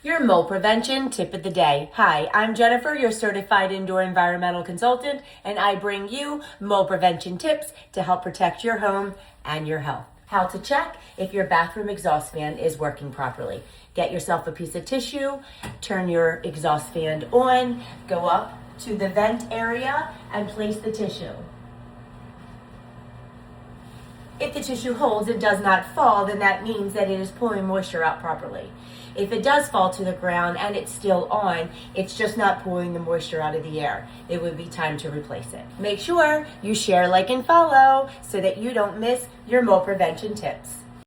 Your mold prevention tip of the day. Hi, I'm Jennifer, your certified indoor environmental consultant, and I bring you mold prevention tips to help protect your home and your health. How to check if your bathroom exhaust fan is working properly. Get yourself a piece of tissue, turn your exhaust fan on, go up to the vent area and place the tissue. If the tissue holds and does not fall, then that means that it is pulling moisture out properly. If it does fall to the ground and it's still on, it's just not pulling the moisture out of the air. It would be time to replace it. Make sure you share, like, and follow so that you don't miss your mold prevention tips.